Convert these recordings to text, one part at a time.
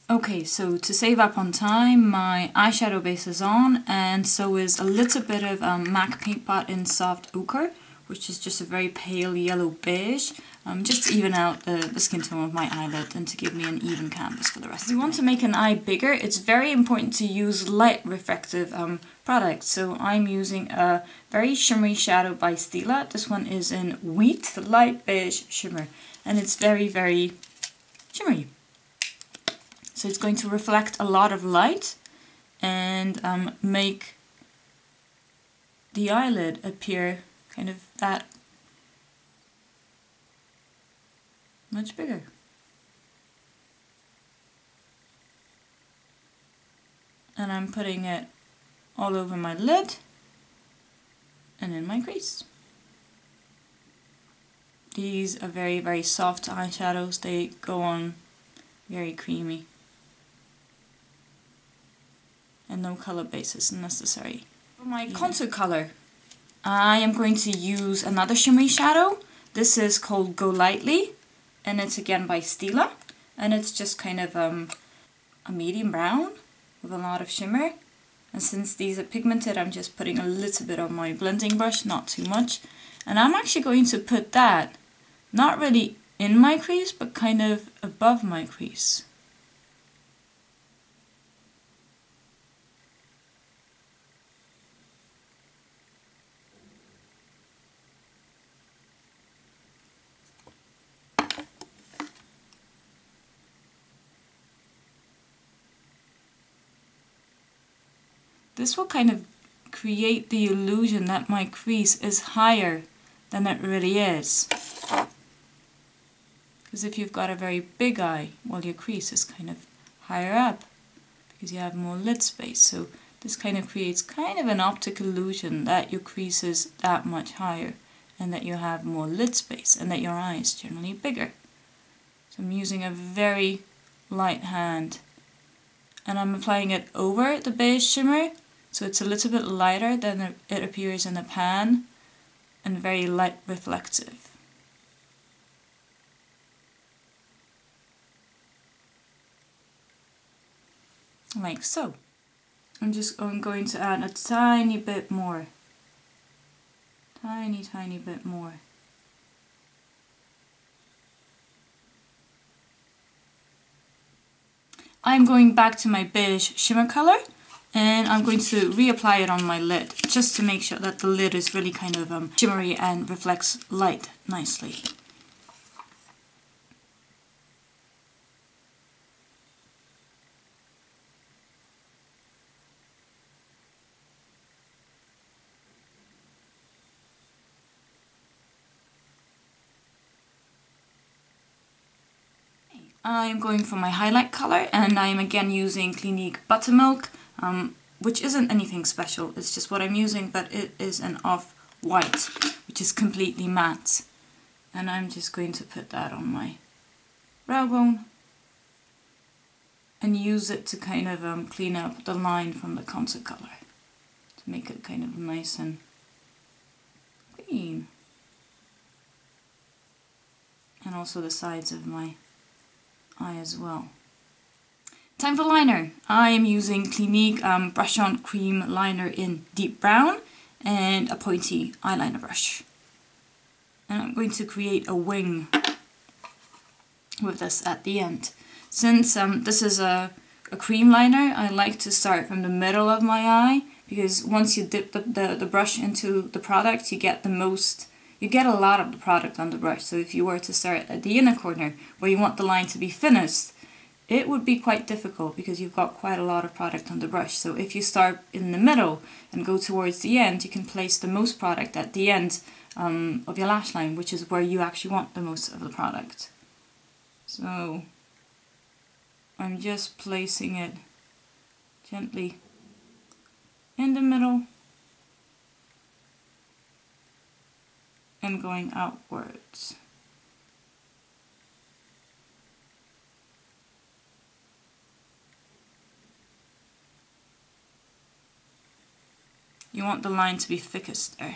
Okay, so to save up on time, my eyeshadow base is on, and so is a little bit of MAC Paint Pot in Soft Ochre, which is just a very pale yellow beige, just to even out the skin tone of my eyelid and to give me an even canvas for the rest of the day. If you want to make an eye bigger, it's very important to use light refractive products. So I'm using a very shimmery shadow by Stila. This one is in Wheat, the light beige shimmer, and it's very, very shimmery. So it's going to reflect a lot of light and make the eyelid appear kind of that much bigger. And I'm putting it all over my lid and in my crease. These are very, very soft eyeshadows. They go on very creamy. And no color base is necessary. For my contour color, I am going to use another shimmery shadow. This is called Go Lightly, and it's again by Stila, and it's just kind of a medium brown with a lot of shimmer. And since these are pigmented, I'm just putting a little bit on my blending brush, not too much. And I'm actually going to put that, not really in my crease, but kind of above my crease. This will kind of create the illusion that my crease is higher than it really is. Because if you've got a very big eye, well, your crease is kind of higher up because you have more lid space. So this kind of creates kind of an optic illusion that your crease is that much higher and that you have more lid space and that your eye is generally bigger. So I'm using a very light hand and I'm applying it over the beige shimmer. So it's a little bit lighter than it appears in the pan and very light reflective. Like so. I'm going to add a tiny bit more. Tiny bit more. I'm going back to my beige shimmer color. And I'm going to reapply it on my lid, just to make sure that the lid is really kind of shimmery and reflects light nicely. I'm going for my highlight color, and I'm again using Clinique Buttermilk. Which isn't anything special, it's just what I'm using, but it is an off-white, which is completely matte. And I'm just going to put that on my brow bone and use it to kind of clean up the line from the contour color to make it kind of nice and clean. And also the sides of my eye as well. Time for liner. I am using Clinique Brush On Cream Liner in Deep Brown and a pointy eyeliner brush. And I'm going to create a wing with this at the end. Since this is a cream liner, I like to start from the middle of my eye, because once you dip the brush into the product, you get a lot of the product on the brush. So if you were to start at the inner corner where you want the line to be thinnest, it would be quite difficult because you've got quite a lot of product on the brush. So if you start in the middle and go towards the end, you can place the most product at the end of your lash line, which is where you actually want the most of the product. So I'm just placing it gently in the middle and going outwards. You want the line to be thickest there.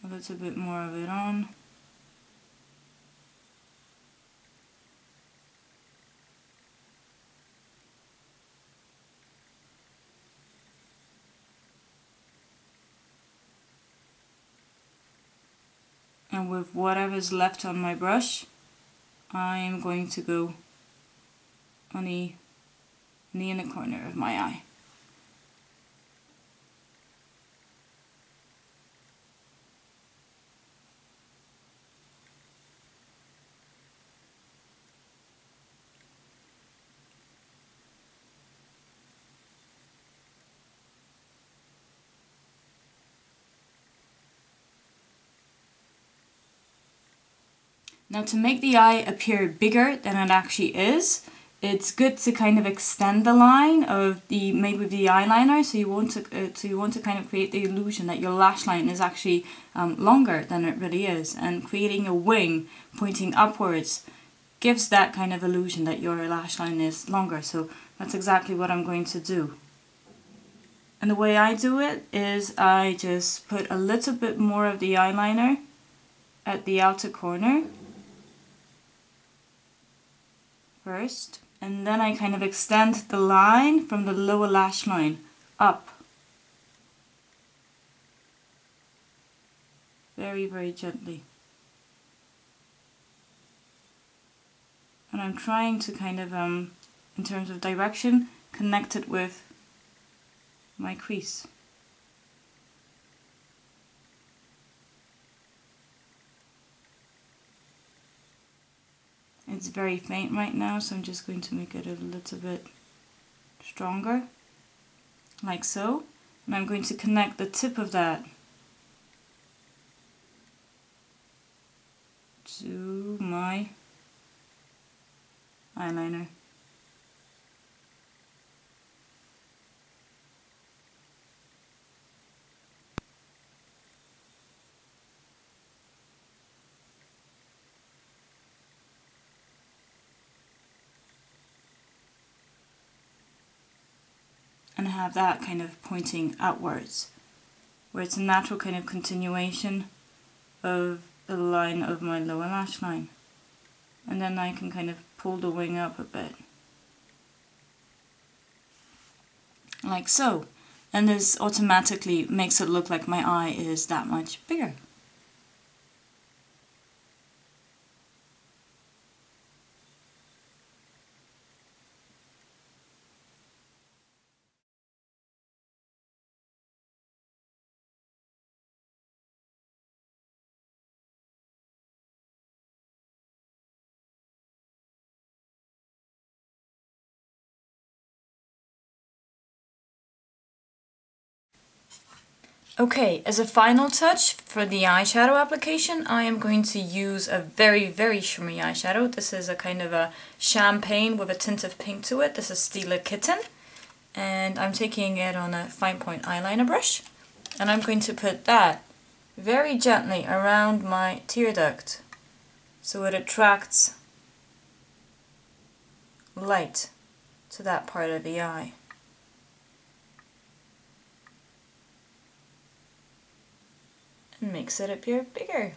A little bit more of it on. And with whatever's left on my brush, I'm going to go on the inner corner of my eye. Now, to make the eye appear bigger than it actually is, it's good to kind of extend the line of the made with the eyeliner. So you want to kind of create the illusion that your lash line is actually longer than it really is, and creating a wing pointing upwards gives that kind of illusion that your lash line is longer. So that's exactly what I'm going to do. And the way I do it is I just put a little bit more of the eyeliner at the outer corner first, and then I kind of extend the line from the lower lash line up. Very, very gently. And I'm trying to kind of, in terms of direction, connect it with my crease. It's very faint right now, so I'm just going to make it a little bit stronger, like so. And I'm going to connect the tip of that to my eyeliner. And have that kind of pointing outwards, where it's a natural kind of continuation of the line of my lower lash line. And then I can kind of pull the wing up a bit, like so. And this automatically makes it look like my eye is that much bigger. Okay, as a final touch for the eyeshadow application, I am going to use a very, very shimmery eyeshadow. This is a kind of a champagne with a tint of pink to it. This is Stila Kitten. And I'm taking it on a fine point eyeliner brush. And I'm going to put that very gently around my tear duct, so it attracts light to that part of the eye. And makes it appear bigger.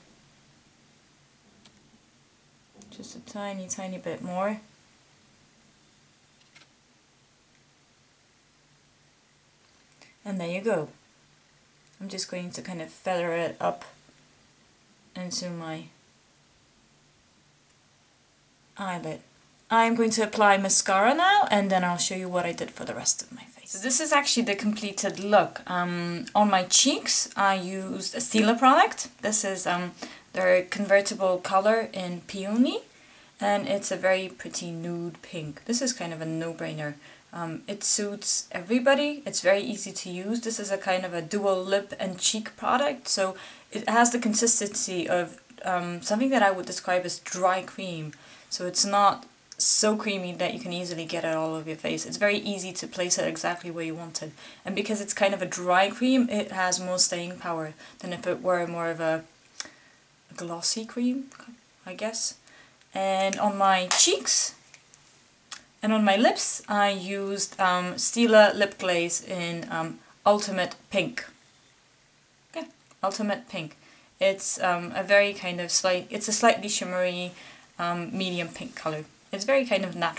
Just a tiny, tiny bit more. And there you go. I'm just going to kind of feather it up into my eyelid. I'm going to apply mascara now, and then I'll show you what I did for the rest of my face. So this is actually the completed look. On my cheeks I used a Stila product. This is their convertible color in Peony, and it's a very pretty nude pink. This is kind of a no-brainer. It suits everybody. It's very easy to use. This is a kind of a dual lip and cheek product, so it has the consistency of something that I would describe as dry cream. So it's not so creamy that you can easily get it all over your face. It's very easy to place it exactly where you want it. And because it's kind of a dry cream, it has more staying power than if it were more of a glossy cream, I guess. And on my cheeks and on my lips, I used Stila lip glaze in ULTAmate Pink. Okay, ULTAmate Pink. It's a very kind of it's a slightly shimmery medium pink color. It's very kind of natural.